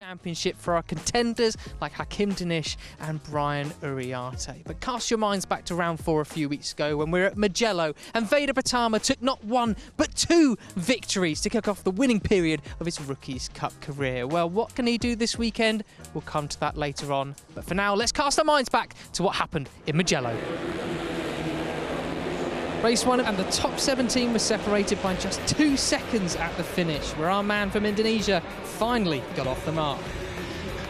Championship for our contenders like Hakim Danish and Brian Uriarte. But cast your minds back to round 4 a few weeks ago when we were at Mugello and Veda took not one but 2 victories to kick off the winning period of his Rookies Cup career. Well, what can he do this weekend? We'll come to that later on. But for now, let's cast our minds back to what happened in Mugello. Race 1 and the top 17 was separated by just 2 seconds at the finish, where our man from Indonesia finally got off the mark.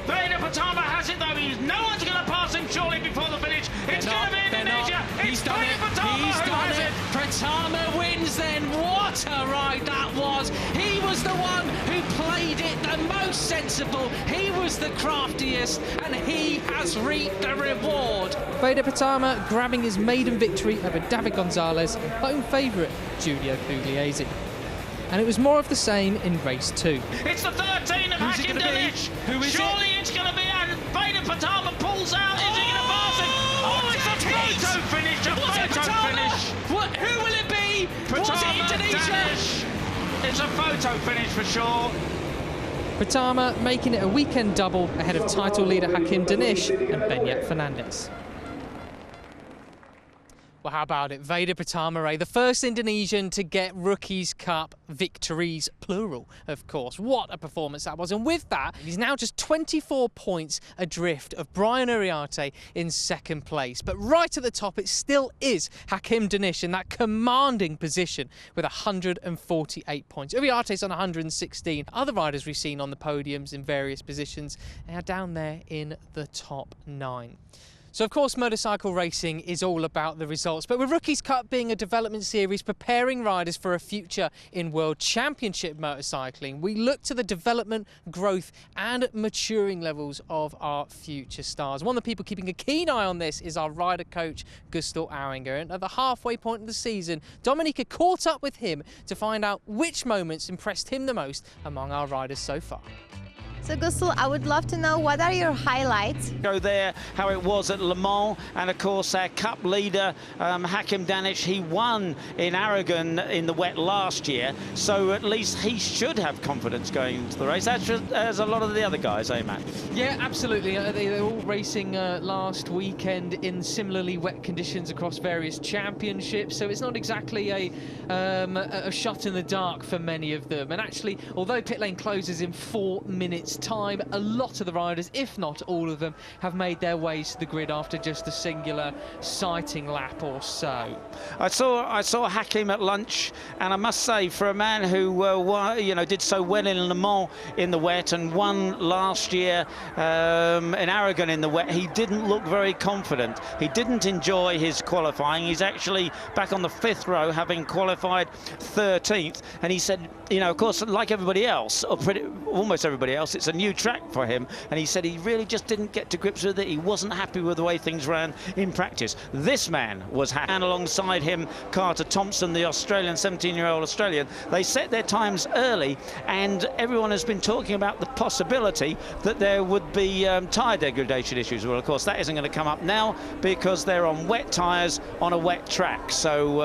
Veda has it though, no one's going to pass him surely before the finish. It's going to be Indonesia. He's done it. He's done it. Pratama wins then. What a ride that was. He was the one who played it the most sensible. He was the craftiest and he has reaped the reward. Veda grabbing his maiden victory over David Gonzalez and home favourite Giulio Pugliese. And it was more of the same in race 2. It's the 13 of Hakim Danish. Who is Surely it? It's going to be, and Veda pulls out. Is he going to pass him? Oh, it's a photo finish, Who will it be? Was it Indonesia? Danish. It's a photo finish for sure. Pratama making it a weekend double ahead of title leader Hakim Danish and Benyat Fernandez. Well, how about it? Veda Pratama, the first Indonesian to get Rookies Cup victories, plural, of course. What a performance that was. And with that, he's now just 24 points adrift of Brian Uriarte in second place. But right at the top, it still is Hakim Danish in that commanding position with 148 points. Uriarte's on 116. Other riders we've seen on the podiums in various positions are down there in the top 9. So, of course, motorcycle racing is all about the results, but with Rookies Cup being a development series preparing riders for a future in World Championship motorcycling, we look to the development, growth and maturing levels of our future stars. One of the people keeping a keen eye on this is our rider coach, Gustav Auinger, and at the halfway point of the season, Dominica caught up with him to find out which moments impressed him the most among our riders so far. So Gustav, I would love to know, what are your highlights? Go there, how it was at Le Mans, and of course our cup leader, Hakim Danish, he won in Aragon in the wet last year, so at least he should have confidence going into the race, as a lot of the other guys, eh, Matt? Yeah, absolutely. They're all racing last weekend in similarly wet conditions across various championships, so it's not exactly a shot in the dark for many of them. And actually, although pit lane closes in 4 minutes time, a lot of the riders, if not all of them, have made their ways to the grid after just a singular sighting lap or so. I saw Hakim at lunch, and I must say, for a man who did so well in Le Mans in the wet and won last year in Aragon in the wet, he didn't look very confident. He didn't enjoy his qualifying. He's actually back on the 5th row, having qualified 13th, and he said, of course, like everybody else, or almost everybody else, it's a new track for him, and he said he really just didn't get to grips with it. He wasn't happy with the way things ran in practice. This man was happy, and alongside him, Carter Thompson, the Australian, 17-year-old Australian. They set their times early, and everyone has been talking about the possibility that there would be tyre degradation issues. Well, of course, that isn't going to come up now because they're on wet tyres on a wet track, so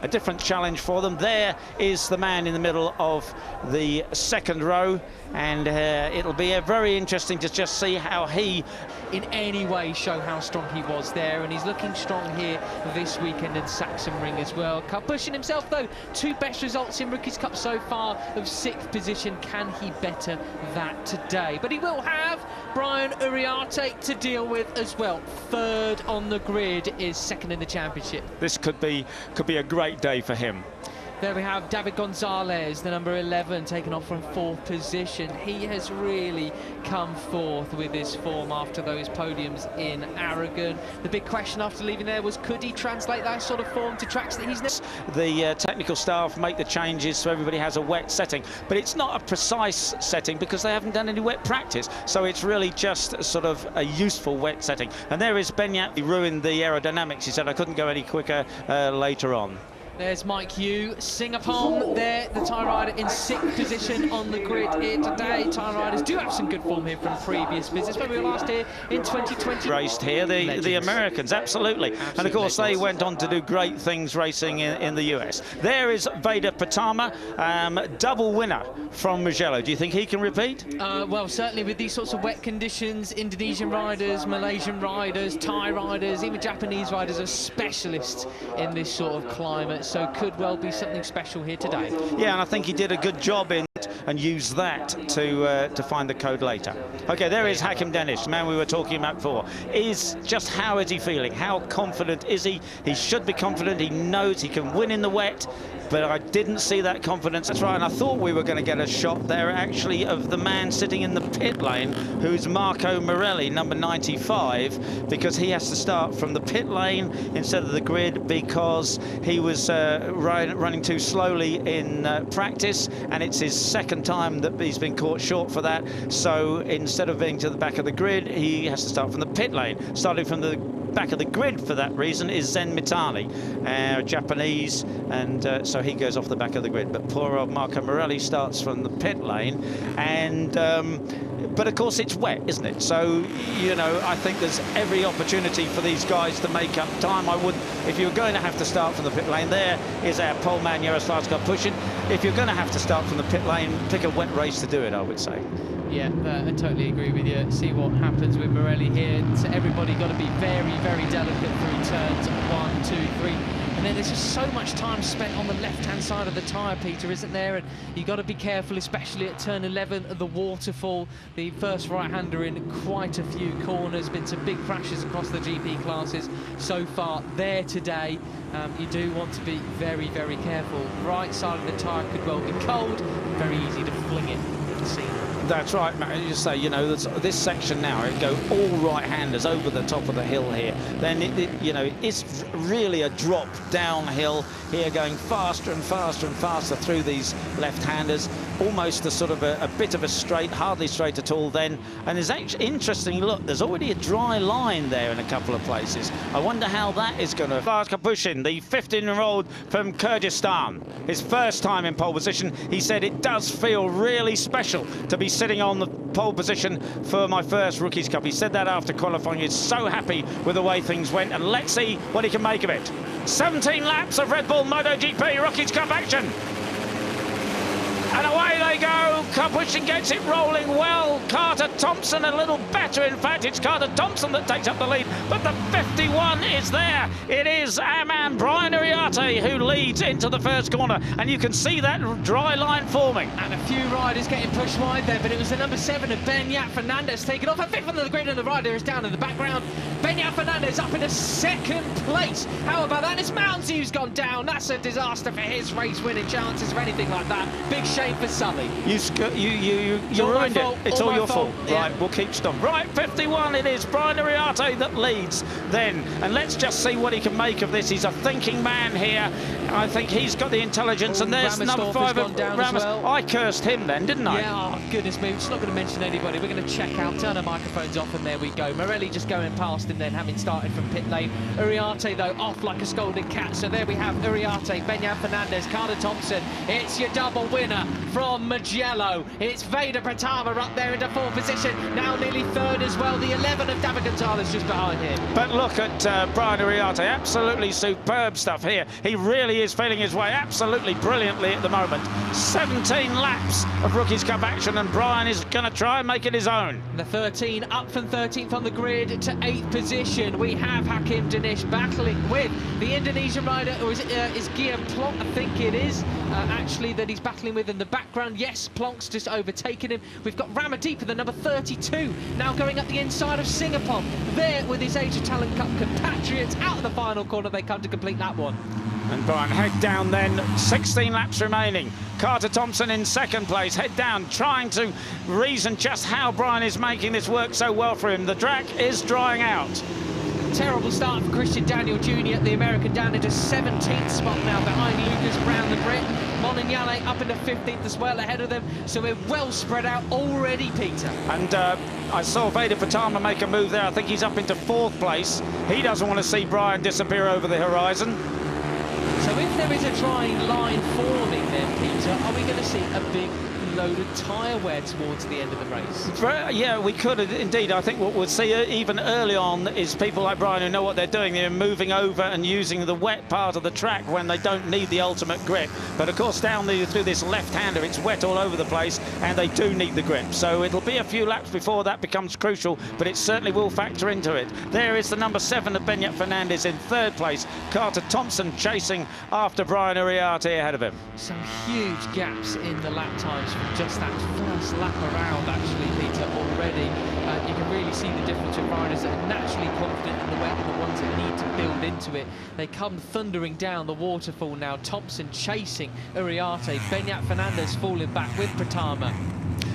a different challenge for them. There is the man in the middle of the 2nd row, and it'll be very interesting to just see how he in any way show how strong he was there, and he's looking strong here this weekend in Sachsenring as well. Pushing himself though, 2 best results in Rookies Cup so far of 6th position. Can he better that today? But he will have Brian Uriarte to deal with as well. 3rd on the grid, is 2nd in the championship. This could be a great day for him. There we have David Gonzalez, the number 11, taken off from 4th position. He has really come forth with his form after those podiums in Aragon. The big question after leaving there was, could he translate that sort of form to tracks that he's never... The technical staff make the changes so everybody has a wet setting, but it's not a precise setting because they haven't done any wet practice, so it's really just sort of a useful wet setting. And there is Benyat. He ruined the aerodynamics. He said, I couldn't go any quicker later on. There's Mike Hugh, Singapore there, the Thai rider in 6th position on the grid here today. Thai riders do have some good form here from previous visits, when we were last here in 2020. Raced here, the Americans, absolutely. And of course they went on to do great things racing in the US. There is Veda Pratama, double winner from Mugello. Do you think he can repeat? Well, certainly with these sorts of wet conditions, Indonesian riders, Malaysian riders, Thai riders, even Japanese riders are specialists in this sort of climate. So could well be something special here today. Yeah, and I think he did a good job in it and used that to find the code later. Okay, there is Hakim Danish, the man we were talking about before. How is he feeling? How confident is he? He should be confident. He knows he can win in the wet, but I didn't see that confidence. That's right, and I thought we were going to get a shot there actually of the man sitting in the pit lane, who's Marco Morelli, number 95, because he has to start from the pit lane instead of the grid because he was running too slowly in practice, and it's his second time that he's been caught short for that. So instead of being to the back of the grid, he has to start from the pit lane. Starting from the back of the grid for that reason is Zen Mitani, Japanese, and so he goes off the back of the grid. But poor old Marco Morelli starts from the pit lane, and but of course it's wet, isn't it? So, you know, I think there's every opportunity for these guys to make up time. I would, if you're going to have to start from the pit lane, there is our pole man Jaroslav pushing. If you're going to have to start from the pit lane, pick a wet race to do it, I would say. Yeah, I totally agree with you. See what happens with Morelli here. So everybody got to be very, very delicate through turns 1, 2, 3. And then there's just so much time spent on the left-hand side of the tyre, Peter, isn't there? And you've got to be careful, especially at turn 11 at the waterfall. The first right-hander in quite a few corners. Been some big crashes across the GP classes so far there today. You do want to be very, very careful. Right side of the tyre could well be cold. Very easy to fling it in the scene. That's right, Matt. You say, you know, this section now, it go all right-handers over the top of the hill here. Then, you know, it's really a drop downhill here, going faster and faster and faster through these left-handers. Almost a sort of a bit of a straight, hardly straight at all then. And there's actually, interesting, look, there's already a dry line there in a couple of places. I wonder how that is going to... Kapushin, the 15-year-old from Kyrgyzstan, his first time in pole position, he said it does feel really special to be sitting on the pole position for my first Rookies Cup. He said that after qualifying. He's so happy with the way things went, and let's see what he can make of it. 17 laps of Red Bull MotoGP Rookies Cup action. And away they go. Kapushin gets it rolling well. Carter Thompson a little better. In fact, it's Carter Thompson that takes up the lead. But the 51 is there. It is our man Brian Uriarte who leads into the first corner. And you can see that dry line forming. And a few riders getting pushed wide there, but it was the number 7 of Beñat Fernandez taking off. A 5th on the grid, and the rider is down in the background. Beñat Fernandez up in a 2nd place. How about that? It's Mounty who's gone down. That's a disaster for his race-winning chances or anything like that. Big shame for Sully. You ruined it. It's all your fault. Right, we'll keep stopping. Right, 51 it is. Brian Uriarte that leads then. And let's just see what he can make of this. He's a thinking man here. I think he's got the intelligence. And there's number 5 of Ramos. Well. I cursed him then, didn't I? Yeah, oh, goodness me. We're just not going to mention anybody. We're going to check out, turn our microphones off, and there we go. Morelli just going past him then, having started from pit lane. Uriarte, though, off like a scolded cat. So there we have Uriarte, Beñat Fernandez, Carter Thompson. It's your double winner from Mugello. It's Veda Pratama up there into 4th position. Now nearly 3rd as well. The 11 of David Gonzalez just behind him. But look at Brian Uriarte. Absolutely superb stuff here. He really is feeling his way absolutely brilliantly at the moment. 17 laps of Rookies Cup action, and Brian is going to try and make it his own. The 13 up from 13th on the grid to 8th position. We have Hakim Danish battling with the Indonesian rider, or is Guillaume Plonk, I think it is, actually, that he's battling with in the background. Yes, Plonk's just overtaken him. We've got Ramadipa, the number 32, now going up the inside of Singapore. There with his Age of Talent Cup compatriots. Out of the final corner they come to complete that one. And Brian head down then, 16 laps remaining. Carter Thompson in 2nd place, head down, trying to reason just how Brian is making this work so well for him. The track is drying out. Terrible start for Christian Daniel Jr., the American, down into 17th spot now behind Lucas Brown, the Brit. Monignale up into 15th as well ahead of them, so we're well spread out already, Peter. And I saw Veda Pratama make a move there. I think he's up into 4th place. He doesn't want to see Brian disappear over the horizon. So So if there is a dry line forming then, Peter, are we going to see a big load of tyre wear towards the end of the race? Yeah, we could indeed. I think what we'll see even early on is people like Brian who know what they're doing. They're moving over and using the wet part of the track when they don't need the ultimate grip. But of course down through this left-hander it's wet all over the place and they do need the grip. So it'll be a few laps before that becomes crucial, but it certainly will factor into it. There is the number 7 of Beñat Fernandez in 3rd place. Carter Thompson chasing after Brian Uriarte ahead of him. Some huge gaps in the lap times from just that first lap around, actually, Peter, already. You can really see the difference with riders that are naturally confident in the wet and the ones that need to build into it. They come thundering down the waterfall now. Thompson chasing Uriarte. Beñat Fernandez falling back with Pratama.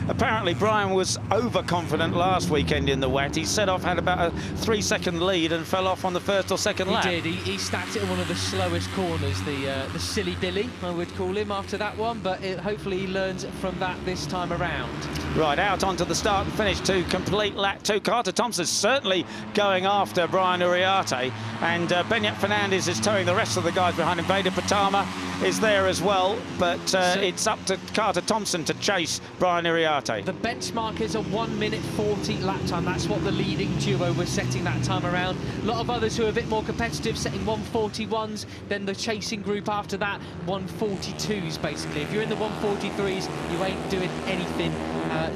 Apparently Brian was overconfident last weekend in the wet. He set off, had about a 3-second lead and fell off on the first or second lap. He did. He stacked it in one of the slowest corners, the silly Billy, I would call him, after that one, but hopefully he learns from that this time around. Right, out onto the start and finish to complete lap 2. Carter Thompson certainly going after Brian Uriarte, and Beñat Fernandez is towing the rest of the guys behind him. Veda Pratama is there as well, but it's up to Carter Thompson to chase Brian Uriarte. The benchmark is a 1:40 lap time. That's what the leading duo was setting that time around. A lot of others who are a bit more competitive setting 1:41s. Then the chasing group after that 1:42s basically. If you're in the 1:43s, you ain't doing anything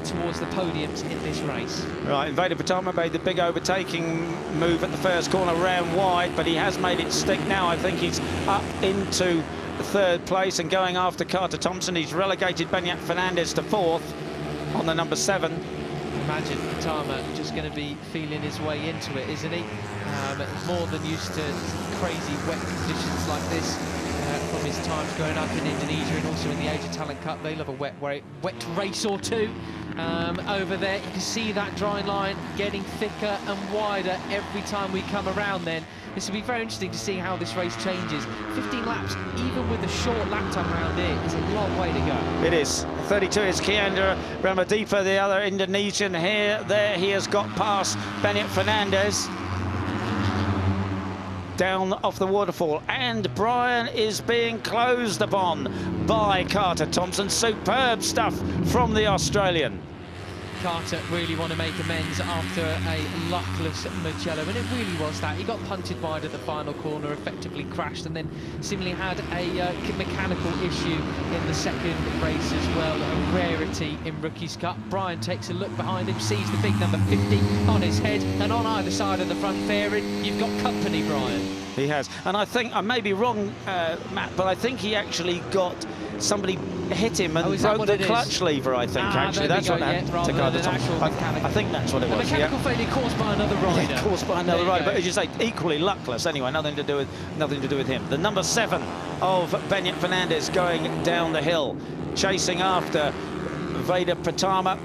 towards the podiums in this race. Right, and Veda Pratama made the big overtaking move at the first corner, ran wide, but he has made it stick now. I think he's up into 3rd place and going after Carter Thompson. He's relegated Beñat Fernandez to 4th on the number 7. Imagine Pratama just going to be feeling his way into it, isn't he? More than used to crazy wet conditions like this from his times growing up in Indonesia and also in the Asia Talent Cup. They love a wet race or two. Over there, you can see that dry line getting thicker and wider every time we come around then. This will be very interesting to see how this race changes. 15 laps, even with the short lap time around here, is a long way to go. It is. 32 is Kiandra Ramadipa, the other Indonesian here. There he has got past Beñat Fernandez. Down off the waterfall, and Brian is being closed upon by Carter Thompson. Superb stuff from the Australian. Carter really want to make amends after a luckless Mugello, and it really was that. He got punted wide at the final corner, effectively crashed, and then seemingly had a mechanical issue in the second race as well, a rarity in Rookies Cup. Brian takes a look behind him, sees the big number 50 on his head, and on either side of the front fairing, you've got company, Brian. He has, and I think, I may be wrong, Matt, but I think he actually got somebody hit him and broke the clutch lever, I think, actually. That's what happened to Carter Thompson. I think that's what it was. A mechanical failure caused by another rider. Yeah, caused by another rider, but as you say, equally luckless anyway, nothing to do with him. The number 7 of Beñat Fernandez going down the hill, chasing after Veda Pratama.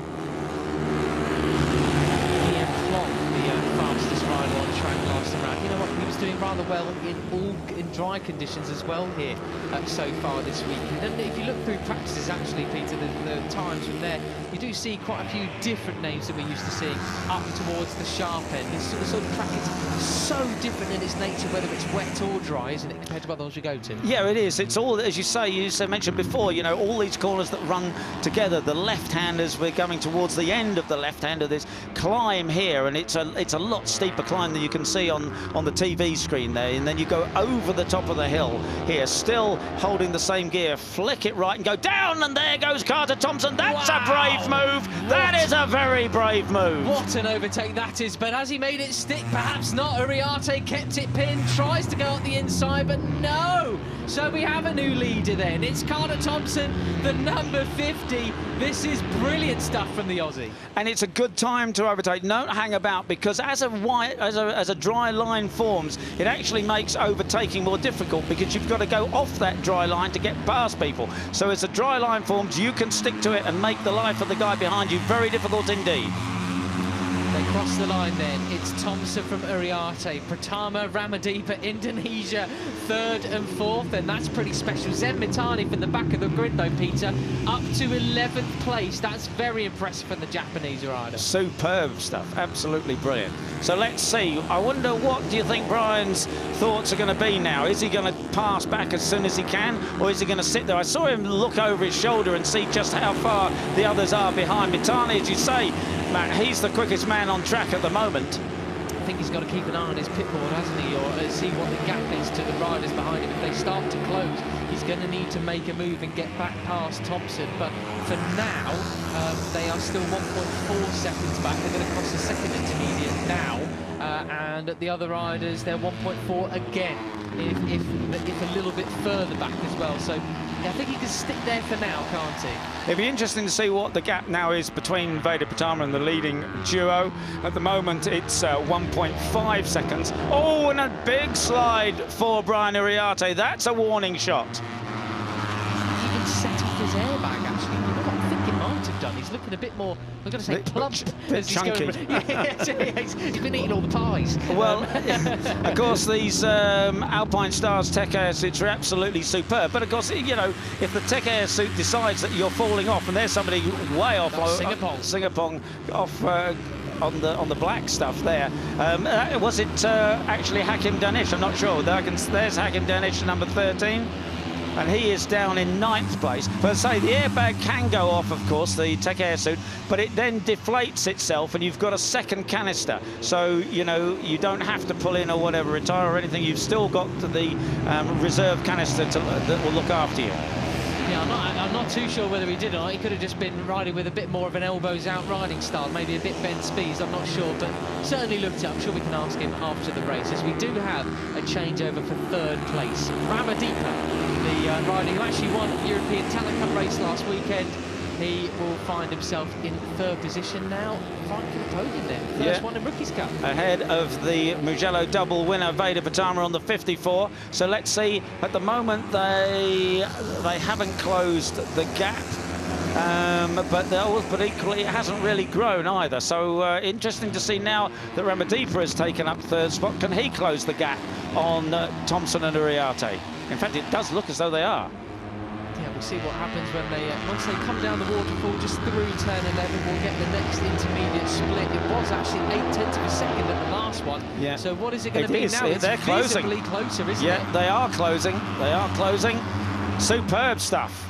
Fastest rider on track last around. You know what, he was doing rather well in dry conditions as well here so far this weekend. And if you look through practices, actually, Peter, the times from there, you do see quite a few different names that we're used to seeing up towards the sharp end. This sort of track is so different in its nature, whether it's wet or dry, isn't it, compared to other ones you go to? Yeah, it is. It's all, as you say, you mentioned before, you know, all these corners that run together. The left-handers, we're coming towards the end of the left-hand of this climb here, and it's a lot steeper climb than you can see on the TV screen there, and then you go over the top of the hill here, still holding the same gear, flick it right and go down, and there goes Carter Thompson. That's a brave move. That is a very brave move. What an overtake that is, but has he made it stick? Perhaps not. Uriarte kept it pinned, tries to go out the inside, but no. So we have a new leader then. It's Carter Thompson, the number 50. This is brilliant stuff from the Aussie. And it's a good time to overtake. Don't hang about, because as a dry line forms, it actually makes overtaking more difficult, because you've got to go off that dry line to get past people. So as a dry line forms, you can stick to it and make the life of the guy behind you very difficult indeed. They cross the line then. It's Thompson from Uriarte, Pratama, Ramadipa, Indonesia, 3rd and 4th, and that's pretty special. Zen Mitani from the back of the grid though, Peter, up to 11th place. That's very impressive from the Japanese rider. Superb stuff, absolutely brilliant. So let's see, I wonder, what do you think Brian's thoughts are going to be now? Is he going to pass back as soon as he can, or is he going to sit there? I saw him look over his shoulder and see just how far the others are behind. Mitani, as you say, Matt, he's the quickest man on track at the moment. I think he's got to keep an eye on his pitboard, hasn't he, or see what the gap is to the riders behind him. If they start to close, he's going to need to make a move and get back past Thompson. But for now, they are still 1.4 seconds back. They're going to cross the second intermediate now, and at the other riders, they're 1.4 again, if a little bit further back as well. So yeah, I think he can stick there for now, can't he? It'd be interesting to see what the gap now is between Veda Pratama and the leading duo. At the moment, it's 1.5 seconds. Oh, and a big slide for Brian Uriarte. That's a warning shot. He even set off his airbag, actually. You know what I think it might have done? He's looking a bit more, I'm going to say plump. Bit chunky. He's been eating all the pies. Well, of course, these Alpine Stars Tech Air suits are absolutely superb. But of course, you know, if the Tech Air suit decides that you're falling off, and there's somebody way off, Singapore off on the black stuff there. Was it actually Hakim Danish? I'm not sure. There's Hakim Danish, number 13. And he is down in 9th place. But say the airbag can go off, of course, the Tech Air suit, but it then deflates itself, and you've got a second canister. So, you know, you don't have to pull in or whatever, retire or anything. You've still got the reserve canister that will look after you. Yeah, I'm not too sure whether he did or not. He could have just been riding with a bit more of an elbows out riding style, maybe a bit bent speeds, I'm not sure, but certainly looked it up. I'm sure we can ask him after the race, as we do have a changeover for 3rd place. Ramadipa, the rider who actually won the European Talent Cup race last weekend, he will find himself in 3rd position now, right to the podium then. First one in Rookies Cup. Ahead of the Mugello double winner, Veda Pratama, on the 54. So let's see, at the moment they haven't closed the gap. But equally it hasn't really grown either. So interesting to see now that Ramadipa has taken up 3rd spot. Can he close the gap on Thompson and Uriarte? In fact, it does look as though they are. Yeah, we'll see what happens when once they come down the waterfall just through turn 11. We'll get the next intermediate split. It was actually 0.8 of a second at the last one. Yeah. So what is it going to be now? They're closing. Visibly closer, isn't it? Yeah, they are closing. They are closing. Superb stuff.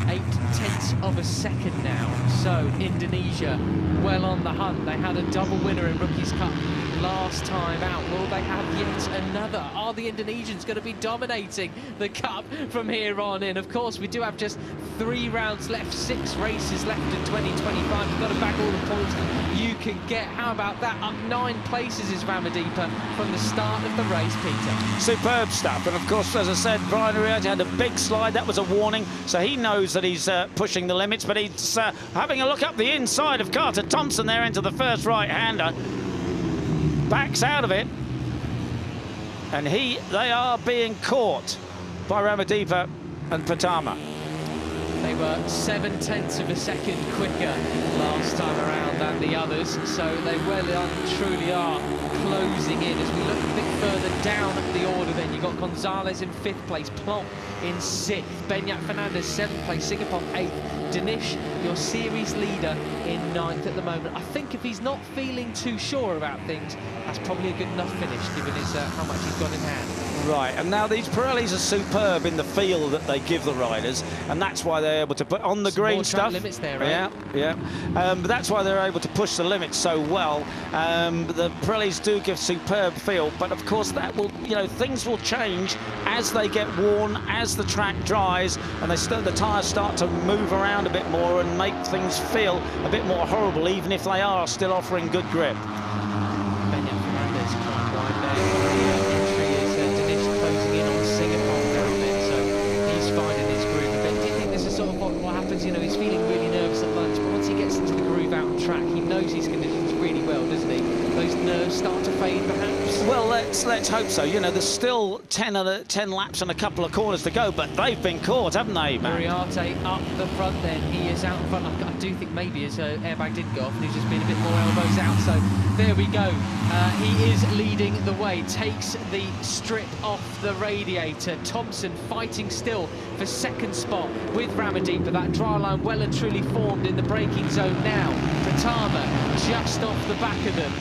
0.8 of a second now. So Indonesia well on the hunt. They had a double winner in Rookies Cup last time out. Will they have yet another? Are the Indonesians going to be dominating the Cup from here on in? Of course, we do have just 3 rounds left, 6 races left in 2025. You've got to back all the points you can get. How about that? Up 9 places is Ramadipa from the start of the race, Peter. Superb stuff. And of course, as I said, Brian Uriarte had a big slide. That was a warning. So he knows that he's pushing the limits, but he's having a look up the inside of Carter Thompson there into the first right-hander. Backs out of it, and they are being caught by Ramadipa and Pratama. They were 0.7 of a second quicker last time around than the others, so they well and truly are closing in. As we look a bit further down the order, then you've got Gonzalez in 5th place, Plonk in 6th, Benyat Fernandez 7th place, Singapore 8th, Danish, your series leader, in 9th at the moment. I think if he's not feeling too sure about things, that's probably a good enough finish, given his how much he's got in hand. Right, and now these Pirellis are superb in the feel that they give the riders, and that's why they're able to put on the green stuff. Limits there, right? Yeah. But that's why they're able to push the limits so well. The Pirellis do give superb feel, but of course that will, you know, things will change as they get worn, as the track dries, and the tyres start to move around a bit more and make things feel a bit more horrible, even if they are still offering good grip. You know, he's feeling really nervous at lunch, but once he gets into the groove out on track, he knows his conditions really well, doesn't he? Those nerves start to fade, perhaps? Well, let's hope so. You know, there's still 10 laps and a couple of corners to go, but they've been caught, haven't they, Matt? Uriarte up the front then. He is out in front. I do think maybe his airbag did go off and he's just been a bit more elbows out. So there we go. He is leading the way. Takes the strip off the radiator. Thompson fighting still for second spot with Ramadipa. That dry line well and truly formed in the braking zone now. Pratama just off the back of them.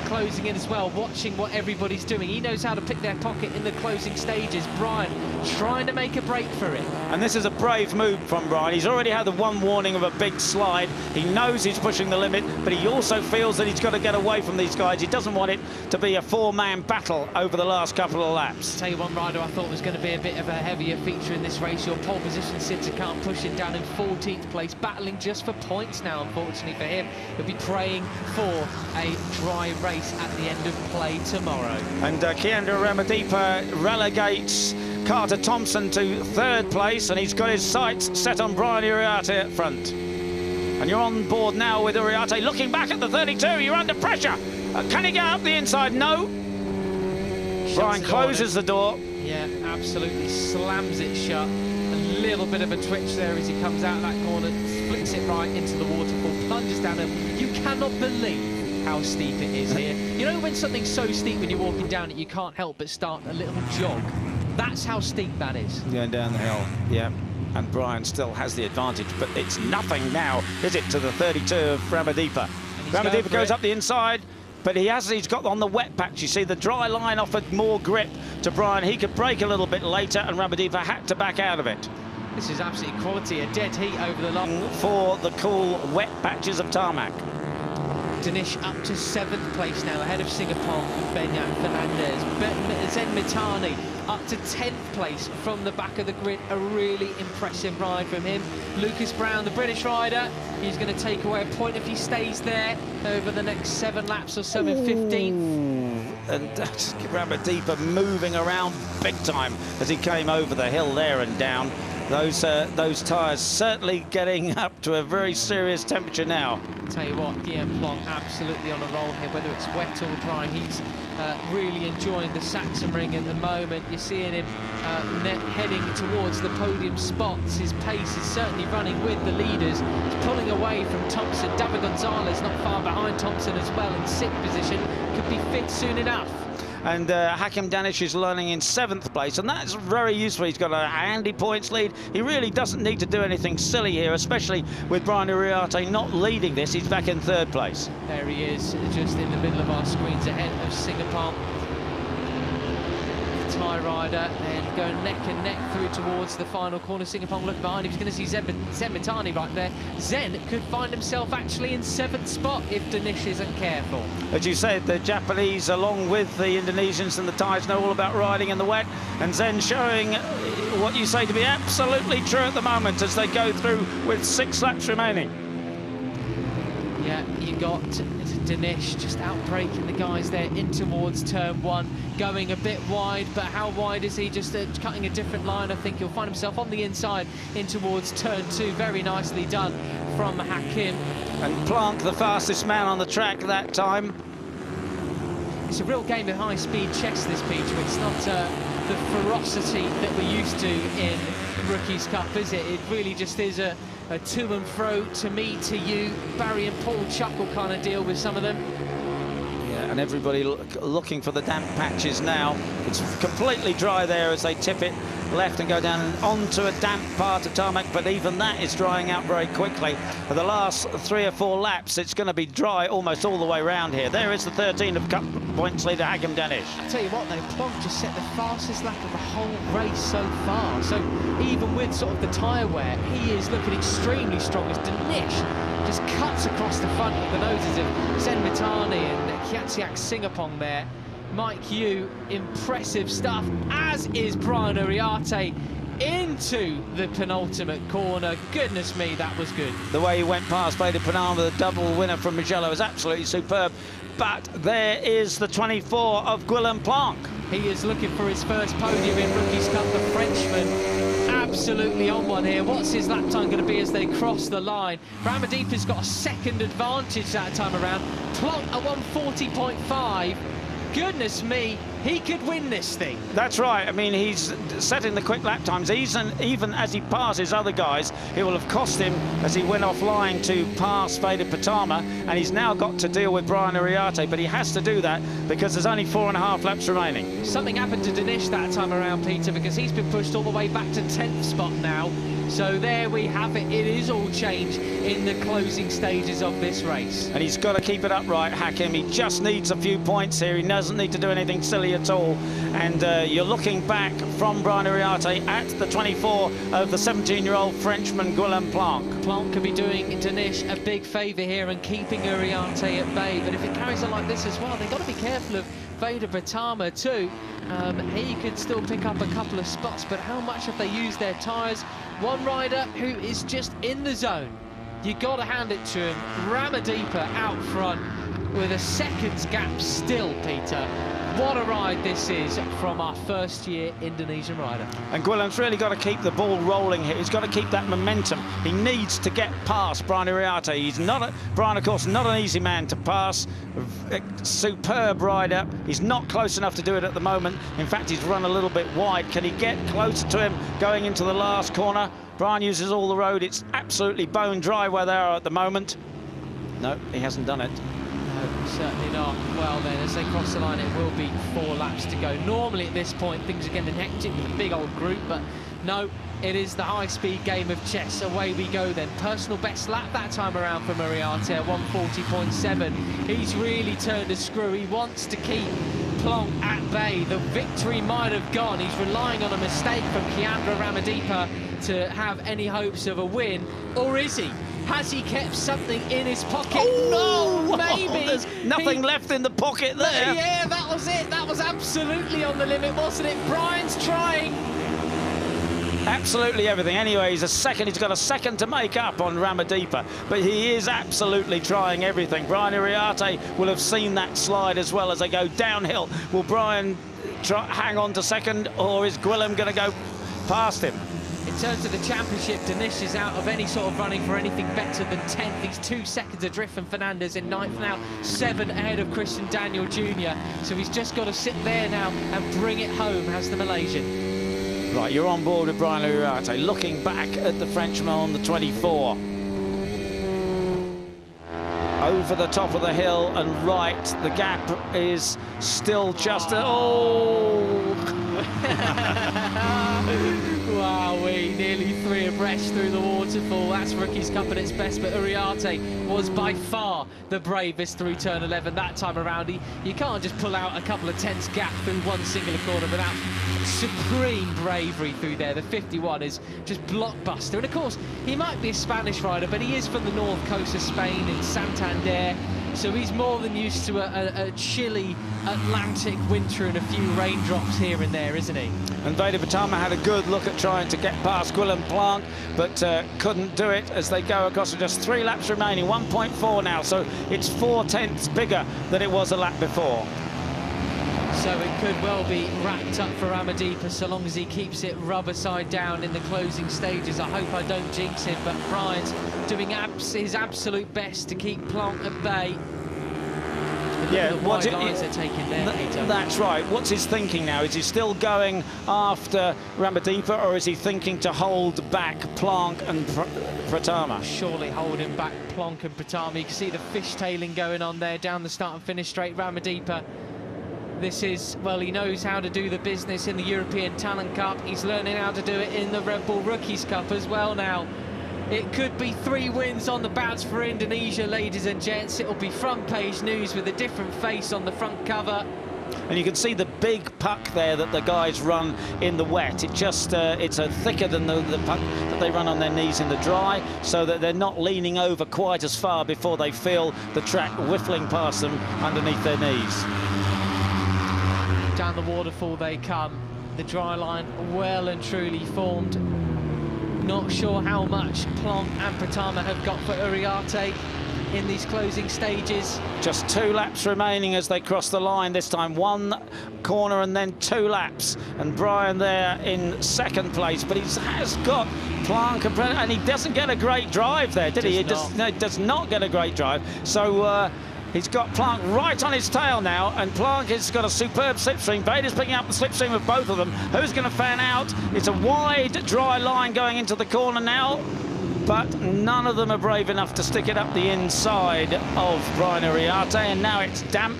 Closing in as well, watching what everybody's doing. He knows how to pick their pocket in the closing stages. Brian trying to make a break for it. And this is a brave move from Brian. He's already had the one warning of a big slide. He knows he's pushing the limit, but he also feels that he's got to get away from these guys. He doesn't want it to be a four-man battle over the last couple of laps. Tell you one rider I thought was going to be a bit of a heavier feature in this race. Your pole position sitter can't push it down in 14th place, battling just for points now, unfortunately for him. He'll be praying for a dry race at the end of play tomorrow. And Keandra Ramadipa relegates Carter Thompson to third place, and he's got his sights set on Brian Uriarte at front. And you're on board now with Uriarte, looking back at the 32. You're under pressure. Can he get up the inside? No. Brian closes the door. Yeah, absolutely slams it shut. A little bit of a twitch there as he comes out of that corner, flicks it right into the waterfall, plunges down it. You cannot believe how steep it is here. You know when something's so steep when you're walking down it, you can't help but start a little jog. That's how steep that is. Going down the hill, yeah. And Brian still has the advantage, but it's nothing now, is it, to the 32 of Ramadipa. Ramadipa goes up the inside, but he's got on the wet patch. You see, the dry line offered more grip to Brian. He could brake a little bit later, and Ramadipa had to back out of it. This is absolutely quality, a dead heat over the long. For the cool, wet patches of tarmac. Danish up to 7th place now, ahead of Singapore with Benyat Fernandez. Zen Mitani up to 10th place from the back of the grid. A really impressive ride from him. Lucas Brown, the British rider, he's going to take away a point if he stays there over the next 7 laps or so in 15th. And Ramadipa moving around big time as he came over the hill there and down. Those tyres certainly getting up to a very serious temperature now. Tell you what, Guillaume Plonk absolutely on a roll here, whether it's wet or dry. He's really enjoying the Sachsenring at the moment. You're seeing him heading towards the podium spots. His pace is certainly running with the leaders. He's pulling away from Thompson. David Gonzalez not far behind Thompson as well in 6th position. Could be fit soon enough. And Hakim Danish is learning in 7th place, and that's very useful. He's got a handy points lead. He really doesn't need to do anything silly here, especially with Brian Uriarte not leading this. He's back in 3rd place. There he is, just in the middle of our screens, ahead of Singapore. Thai rider and going neck and neck through towards the final corner. Singapore look behind him. He's going to see Zen Mitani right there. Zen could find himself actually in 7th spot if Danish isn't careful. As you said, the Japanese, along with the Indonesians and the Thais, know all about riding in the wet, and Zen showing what you say to be absolutely true at the moment as they go through with 6 laps remaining. Yeah, you got Danish just outbraking the guys there in towards turn 1, going a bit wide, but how wide is he? Just cutting a different line. I think he'll find himself on the inside in towards turn 2. Very nicely done from Hakim. And Planck, the fastest man on the track that time. It's a real game of high-speed chess, this Peter. It's not the ferocity that we're used to in Rookies Cup, is it? It really just is a to and fro, to me, to you, Barry and Paul chuckle kind of deal with some of them. Yeah, and everybody looking for the damp patches now. It's completely dry there as they tip it left and go down and onto a damp part of tarmac, but even that is drying out very quickly. For the last 3 or 4 laps, it's going to be dry almost all the way around here. There is the 13 of Cup points leader, Hakim Danish. I tell you what, though, Plonk just set the fastest lap of the whole race so far. So even with sort of the tyre wear, he is looking extremely strong as Danish just cuts across the front of the noses of Zen Mitani and Kiatsiak Singapong there. Mike Yu, impressive stuff, as is Brian Uriarte into the penultimate corner. Goodness me, that was good. The way he went past Bader Panama, the double winner from Mugello, was absolutely superb. But there is the 24 of Guillaume Planck. He is looking for his first podium in Rookies Cup. The Frenchman absolutely on one here. What's his lap time going to be as they cross the line? Ramadipa's got a second advantage that time around. Plonk at 140.5. Goodness me, he could win this thing. That's right. I mean, he's setting the quick lap times. Even as he passes other guys, it will have cost him as he went offline to pass Veda Pitama, and he's now got to deal with Brian Uriarte, but he has to do that because there's only 4.5 laps remaining. Something happened to Dinesh that time around, Peter, because he's been pushed all the way back to 10th spot now. So there we have it. It is all change in the closing stages of this race. And he's got to keep it upright, Hakim. He just needs a few points here. He doesn't need to do anything silly at all. And you're looking back from Brian Uriarte at the 24 of the 17-year-old Frenchman, Guillaume Plonk. Plonk could be doing Dinesh a big favour here and keeping Uriarte at bay. But if it carries on like this as well, they've got to be careful of Veda Pitama too. He could still pick up a couple of spots, but how much have they used their tyres? One rider who is just in the zone. You got to hand it to him. Ramadipa out front with a second's gap still, Peter. What a ride this is from our first-year Indonesian rider. And Guillaume's really got to keep the ball rolling here. He's got to keep that momentum. He needs to get past Brian Uriarte. He's not, Brian, of course, not an easy man to pass. A superb rider. He's not close enough to do it at the moment. In fact, he's run a little bit wide. Can he get closer to him going into the last corner? Brian uses all the road. It's absolutely bone dry where they are at the moment. No, he hasn't done it. No, certainly not. Well then, as they cross the line, it will be 4 laps to go. Normally at this point, things are getting hectic with a big old group, but no, it is the high-speed game of chess. Away we go then. Personal best lap that time around for Uriarte at 140.7. He's really turned a screw. He wants to keep Plonk at bay. The victory might have gone. He's relying on a mistake from Kiandra Ramadipa to have any hopes of a win. Or is he? Has he kept something in his pocket? Oh, no, maybe. There's nothing left in the pocket there. Yeah, that was it. That was absolutely on the limit, wasn't it? Brian's trying. Absolutely everything. Anyway, he's got a second to make up on Ramadipa, but he is absolutely trying everything. Brian Uriarte will have seen that slide as well as they go downhill. Will Brian hang on to second, or is Guillaume going to go past him? In terms of the championship, Dinesh is out of any sort of running for anything better than 10th. He's 2 seconds adrift from Fernandez in 9th now, 7 ahead of Christian Daniel Jr. So he's just got to sit there now and bring it home, has the Malaysian. Right, you're on board with Brian Uriarte, looking back at the Frenchman on the 24. Over the top of the hill and right, the gap is still just... Wowee, nearly 3 abreast through the waterfall. That's Rookies Cup at its best, but Uriarte was by far the bravest through turn 11 that time around. You can't just pull out a couple of tenths gap through one singular corner without supreme bravery through there. The 51 is just blockbuster. And of course, he might be a Spanish rider, but he is from the north coast of Spain in Santander. So he's more than used to a chilly Atlantic winter and a few raindrops here and there, isn't he? And Veda Pitama had a good look at trying to get past Guillaume Plonk, but couldn't do it as they go across with just 3 laps remaining, 1.4 now, so it's 4 tenths bigger than it was a lap before. So it could well be wrapped up for Ramadipa so long as he keeps it rubber side down in the closing stages. I hope I don't jinx him, but Brian's doing his absolute best to keep Plonk at bay. Yeah, what lines are taking there, Peter. That's right. What's his thinking now? Is he still going after Ramadipa, or is he thinking to hold back Plonk and Pitama? Surely holding back Plonk and Pitama. You can see the fishtailing going on there down the start and finish straight. Ramadipa, this is, well, he knows how to do the business in the European Talent Cup. He's learning how to do it in the Red Bull Rookies Cup as well now. It could be 3 wins on the bounce for Indonesia, ladies and gents. It'll be front page news with a different face on the front cover. And you can see the big puck there that the guys run in the wet. It just, it's thicker than the puck that they run on their knees in the dry, so that they're not leaning over quite as far before they feel the track whiffling past them underneath their knees. Down the waterfall they come. The dry line well and truly formed. Not sure how much Plonk and Pitama have got for Uriarte. in these closing stages. Just 2 laps remaining as they cross the line this time. 1 corner and then 2 laps. And Brian there in second place, but he has got Planck and he doesn't get a great drive there, did he? He does not get a great drive. So he's got Planck right on his tail now, and Planck has got a superb slipstream. Veda's picking up the slipstream of both of them. Who's going to fan out? It's a wide, dry line going into the corner now, but none of them are brave enough to stick it up the inside of Brian Uriarte, and now it's damp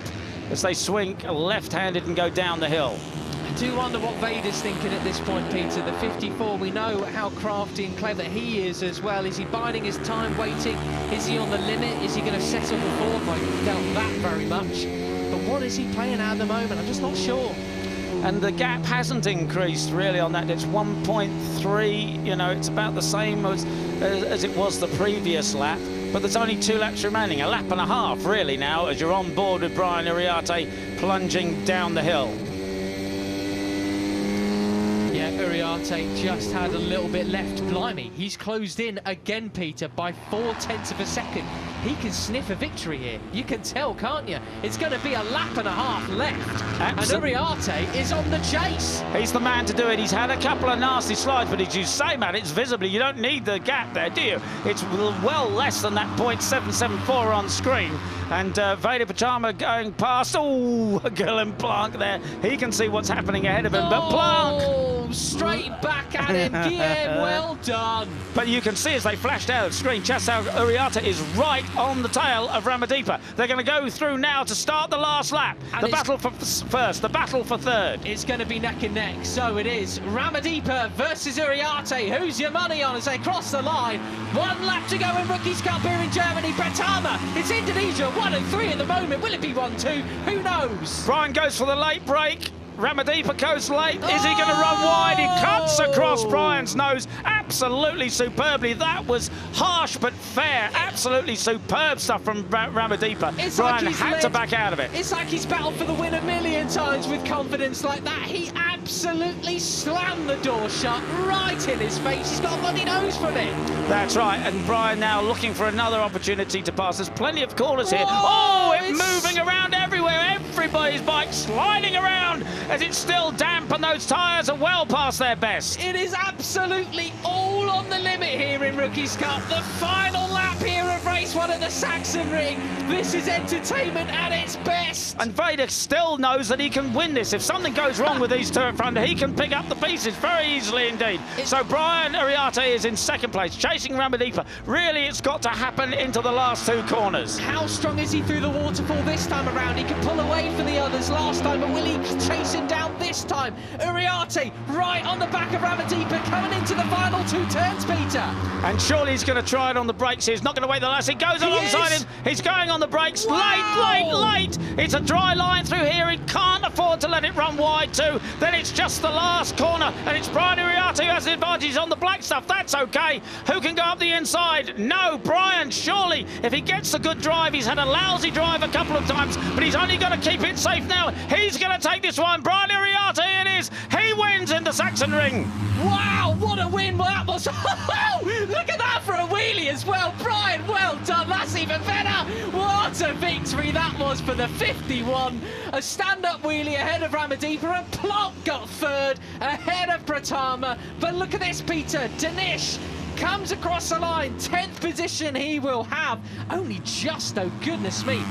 as they swing left-handed and go down the hill. I do wonder what Veda's thinking at this point, Peter. The 54, we know how crafty and clever he is as well. Is he biding his time, waiting? Is he on the limit? Is he going to settle before? I doubt that very much. But what is he playing at the moment? I'm just not sure. And the gap hasn't increased really on that. It's 1.3, you know, it's about the same as it was the previous lap. But there's only 2 laps remaining, a lap and a half really now, as you're on board with Brian Uriarte plunging down the hill. Yeah, Uriarte just had a little bit left. Blimey, he's closed in again, Peter, by 0.4 of a second. He can sniff a victory here. You can tell, can't you? It's going to be a lap and a half left. And Uriarte is on the chase. He's the man to do it. He's had a couple of nasty slides, but as you say, Matt, it's visibly, you don't need the gap there, do you? It's well less than that 0.774 on screen. And Veda Pachama going past. Oh, Gillen Planck there. He can see what's happening ahead of him, but Planck straight back at him. Yeah, well done. But you can see as they flashed out of the screen just how Uriarte is right on the tail of Ramadipa. They're going to go through now to start the last lap. And the battle for first, the battle for third. It's going to be neck and neck, so it is. Ramadipa versus Uriarte. Who's your money on as they cross the line? 1 lap to go in Rookies Cup here in Germany. Pratama, it's Indonesia, 1 and 3 at the moment. Will it be 1-2? Who knows? Brian goes for the late break. Ramadipa goes late. Is he going to run wide? He cuts across Brian's nose. Absolutely superbly. That was harsh but fair. Absolutely superb stuff from Ramadipa. Brian had to back out of it. It's like he's battled for the win a million times with confidence like that. He absolutely slammed the door shut right in his face. He's got a bloody nose from it. That's right. And Brian now looking for another opportunity to pass. There's plenty of corners here. Oh, it's moving around everywhere. Everybody's bike sliding around as it's still damp and those tyres are well past their best. It is absolutely all on the limit here in Rookies Cup. The final lap here of race 1 at the Saxon Ring. This is entertainment at its best. And Veda still knows that he can win this. If something goes wrong with these two in front, he can pick up the pieces very easily indeed. So Brian Uriarte is in second place, chasing Ramadipa. Really, it's got to happen into the last 2 corners. How strong is he through the waterfall this time around? He could pull away from the others last time, but will he chase him down this time? Uriarte right on the back of Ramadipa coming into the final 2 turns, Peter. And surely he's going to try it on the brakes. He's not going to wait the last. He goes alongside him. He's going on the brakes. Wow. Late. It's a dry line through here. He can't afford to let it run wide too. Then it's just the last corner, and it's Brian Uriarte who has the advantage on the black stuff. That's okay. Who can go up the inside? No, Brian, surely, if he gets a good drive. He's had a lousy drive a couple of times, but he's only going to keep it safe now. He's going to take this one. Brian Uriarte it is. He wins in the Saxon Ring. Wow, what a win that was. Look at that for a wheelie as well. Brian, well done. That's even better. What a victory that was for the 51. A stand-up wheelie ahead of Ramadipa, and Plop got third ahead of Pratama. But look at this, Peter. Danish comes across the line. 10th position he will have. Only just, oh goodness me.